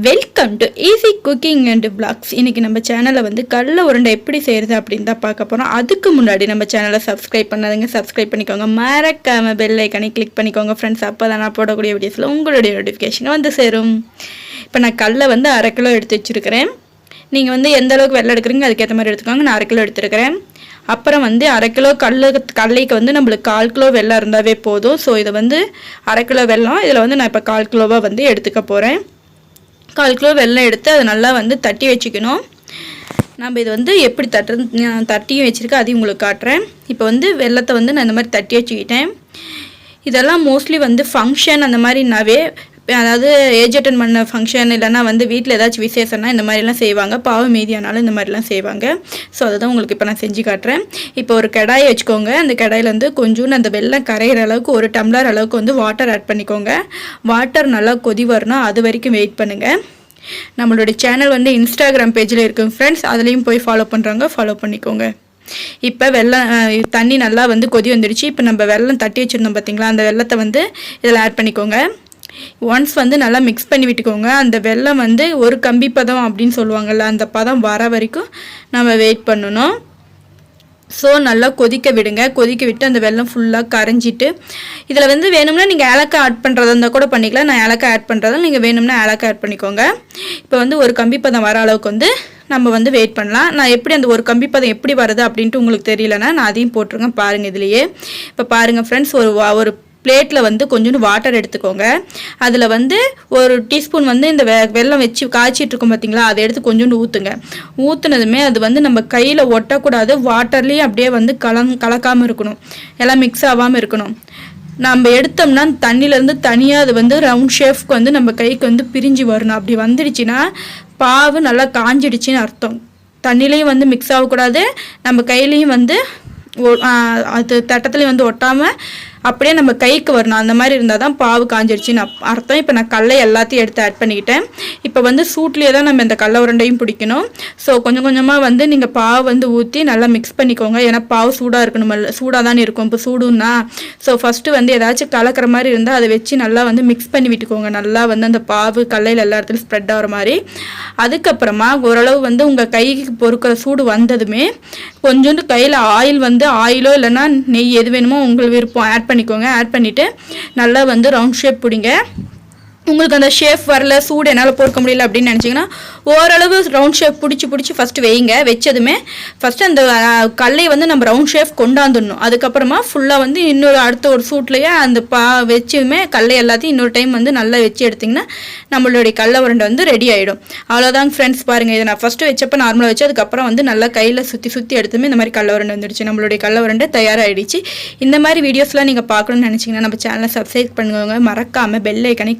Welcome to easy cooking and vlogs. இன்றைக்கி நம்ம சேனலில் வந்து கடலை உருண்டை எப்படி செய்கிறது அப்படின்னு தான் பார்க்க போகிறோம். அதுக்கு முன்னாடி நம்ம சேனலை சப்ஸ்கிரைப் பண்ணாதீங்க, சப்ஸ்கிரைப் பண்ணிக்கோங்க. மறக்காமல் பெல் ஐக்கானே கிளிக் பண்ணிக்கோங்க ஃப்ரெண்ட்ஸ். அப்போ தான் நான் போடக்கூடிய வீடியோஸில் உங்களுடைய நோட்டிஃபிகேஷன் வந்து சேரும். இப்போ நான் கடலை வந்து 1/2 கிலோ எடுத்து வச்சுருக்கிறேன். நீங்கள் வந்து எந்த அளவுக்கு வெள்ளை எடுக்கிறீங்க அதுக்கேற்ற மாதிரி எடுத்துக்கோங்க. நான் 1/2 கிலோ எடுத்துருக்கிறேன். அப்புறம் வந்து 1/2 கிலோ கடலைக்கு வந்து நம்மளுக்கு 1/4 கிலோ வெள்ளம் இருந்தாவே போதும். ஸோ இதை வந்து 1/2 கிலோ வெல்லம், இதில் வந்து நான் இப்போ 1/4 கிலோவாக வந்து எடுத்துக்க போகிறேன். 1/4 கிலோ வெல்லம் எடுத்து அதை நல்லா வந்து தட்டி வச்சுக்கணும். நம்ம இது வந்து எப்படி தட்டியும் வச்சுருக்கேன் அதையும் உங்களுக்கு காட்டுறேன். இப்போ வந்து வெல்லத்தை வந்து நான் இந்த மாதிரி தட்டி வச்சுக்கிட்டேன். இதெல்லாம் மோஸ்ட்லி வந்து ஃபங்க்ஷன் அந்த மாதிரினாவே, அதாவது ஏஜ் அட்டன் பண்ண ஃபங்க்ஷன் இல்லைனா வந்து வீட்டில் ஏதாச்சும் விசேஷம்னா இந்த மாதிரிலாம் செய்வாங்க. பாவ மீதியானாலும் இந்த மாதிரிலாம் செய்வாங்க. ஸோ அதை தான் உங்களுக்கு இப்போ நான் செஞ்சு காட்டுறேன். இப்போ ஒரு கடாயை வச்சுக்கோங்க. அந்த கடாயில் வந்து கொஞ்சோண்டு அந்த வெல்லம் கரையிற அளவுக்கு 1 டம்ளர் அளவுக்கு வந்து வாட்டர் ஆட் பண்ணிக்கோங்க. வாட்டர் நல்லா கொதி வரணும், அது வரைக்கும் வெயிட் பண்ணுங்கள். நம்மளுடைய சேனல் வந்து இன்ஸ்டாகிராம் பேஜில் இருக்குங்க ஃப்ரெண்ட்ஸ், அதுலேயும் போய் ஃபாலோ பண்ணுறாங்க, ஃபாலோ பண்ணிக்கோங்க. இப்போ வெல்லம் தண்ணி நல்லா வந்து கொதி வந்துடுச்சு. இப்போ நம்ம வெல்லம் தட்டி வச்சுருந்தோம் பார்த்தீங்களா, அந்த வெல்லத்தை வந்து இதில் ஆட் பண்ணிக்கோங்க. ஒன்ஸ் வந்து நல்லா மிக்ஸ் பண்ணி விட்டுக்கோங்க. அந்த வெல்லம் வந்து ஒரு கம்பி பதம் அப்படின்னு சொல்லுவாங்கள்ல, அந்த பதம் வர வரைக்கும் நம்ம வெயிட் பண்ணணும். ஸோ நல்லா கொதிக்க விடுங்க. கொதிக்க விட்டு அந்த வெல்லம் ஃபுல்லாக கரைஞ்சிட்டு, இதில் வந்து வேணும்னா நீங்கள் ஏலக்காய் ஆட் பண்ணுறதா இருந்தால் கூட பண்ணிக்கலாம். நான் ஏலக்காய் ஆட் பண்ணுறதால நீங்கள் வேணும்னா ஏலக்காய் ஆட் பண்ணிக்கோங்க. இப்போ வந்து ஒரு கம்பி பதம் வர அளவுக்கு வந்து நம்ம வந்து வெயிட் பண்ணலாம். நான் எப்படி அந்த ஒரு கம்பி பதம் எப்படி வருது அப்படின்ட்டு உங்களுக்கு தெரியலன்னா நான் அதையும் போட்டிருக்கேன் பாருங்கள் இதுலேயே. இப்போ பாருங்கள் ஃப்ரெண்ட்ஸ், ஒரு பிளேட்டில் வந்து கொஞ்சோண்டு வாட்டர் எடுத்துக்கோங்க. அதில் வந்து 1 டீஸ்பூன் வந்து இந்த வெல்லம் வச்சு காய்ச்சிட்டு இருக்கும் பார்த்தீங்களா, அதை எடுத்து கொஞ்சோண்டு ஊற்றுங்க. ஊற்றுனதுமே அது வந்து நம்ம கையில் ஒட்டக்கூடாது. வாட்டர்லேயும் அப்படியே வந்து கலக்காமல் இருக்கணும், எல்லாம் மிக்ஸ் ஆகாமல் இருக்கணும். நம்ம எடுத்தோம்னா தண்ணியிலேருந்து தனியாக அது வந்து ரவுண்ட் ஷேஃப்க்கு வந்து நம்ம கைக்கு வந்து பிரிஞ்சு வரணும். அப்படி வந்துடுச்சுன்னா பாவு நல்லா காஞ்சிடுச்சின்னு அர்த்தம். தண்ணிலையும் வந்து மிக்ஸ் ஆகக்கூடாது, நம்ம கையிலையும் வந்து அது தட்டத்துலேயும் வந்து ஒட்டாமல் அப்படியே நம்ம கைக்கு வரணும். அந்த மாதிரி இருந்தால் தான் பாவு காஞ்சிடுச்சின்னு அர்த்தம். இப்போ நான் கடலை எல்லாத்தையும் எடுத்து ஆட் பண்ணிக்கிட்டேன். இப்போ வந்து சூட்லேயே தான் நம்ம இந்த கடலை உருண்டையும் பிடிக்கணும். ஸோ கொஞ்சம் கொஞ்சமாக வந்து நீங்கள் பாவு வந்து ஊற்றி நல்லா மிக்ஸ் பண்ணிக்கோங்க. ஏன்னா பாவு சூடாக இருக்கணும், சூடாக தானே இருக்கும். இப்போ சூடுன்னா ஸோ ஃபஸ்ட்டு வந்து ஏதாச்சும் கலக்கிற மாதிரி இருந்தால் அதை வச்சு நல்லா வந்து மிக்ஸ் பண்ணி விட்டுக்கோங்க. நல்லா வந்து அந்த பாவு கடலையில் எல்லா இடத்துலையும் ஸ்ப்ரெட் ஆகிற மாதிரி. அதுக்கப்புறமா ஓரளவு வந்து உங்கள் கைக்கு பொறுக்கிற சூடு வந்ததுமே கொஞ்சோண்டு கையில் ஆயிலோ இல்லைன்னா நெய் எது வேணுமோ உங்களுக்கு விருப்பம் ஆட் பண்ணிக்கோங்க. ஆட் பண்ணிவிட்டு நல்லா வந்து ரவுண்ட் ஷேப் பிடிங்க. உங்களுக்கு அந்த ஷேப் வரல, சூடு என்னால் பொறுக்க முடியல அப்படின்னு நினச்சிங்கன்னா ஓரளவு ரவுண்ட் ஷேப் பிடிச்சி ஃபஸ்ட்டு வைங்க. வச்சதுமே ஃபஸ்ட்டு அந்த கடலையை வந்து நம்ம ரவுண்ட் ஷேப் கொண்டாந்துடணும். அதுக்கப்புறமா ஃபுல்லாக வந்து அடுத்த ஒரு சூட்லேயே அந்த வச்சுமே கடலை எல்லாத்தையும் இன்னொரு டைம் வந்து நல்லா வச்சு எடுத்திங்கன்னா நம்மளுடைய கடலை உருண்டை வந்து ரெடி ஆகிடும். அவ்வளோதாங்க ஃப்ரெண்ட்ஸ். பாருங்கள், இதை நான் ஃபஸ்ட்டு வச்சப்போ நார்மலாக வச்சு அதுக்கப்புறம் வந்து நல்லா கையில் சுற்றி எடுத்துமே இந்த மாதிரி கடலை உருண்டை வந்துடுச்சு. நம்மளுடைய கடலை உருண்டை தயாராகிடுச்சு. இந்த மாதிரி வீடியோஸ்லாம் நீங்கள் பார்க்கணும்னு நினச்சிங்கன்னா நம்ம சேனலை சப்ஸ்கிரைப் பண்ணுவாங்க. மறக்காமல் பெல் ஐக்கானை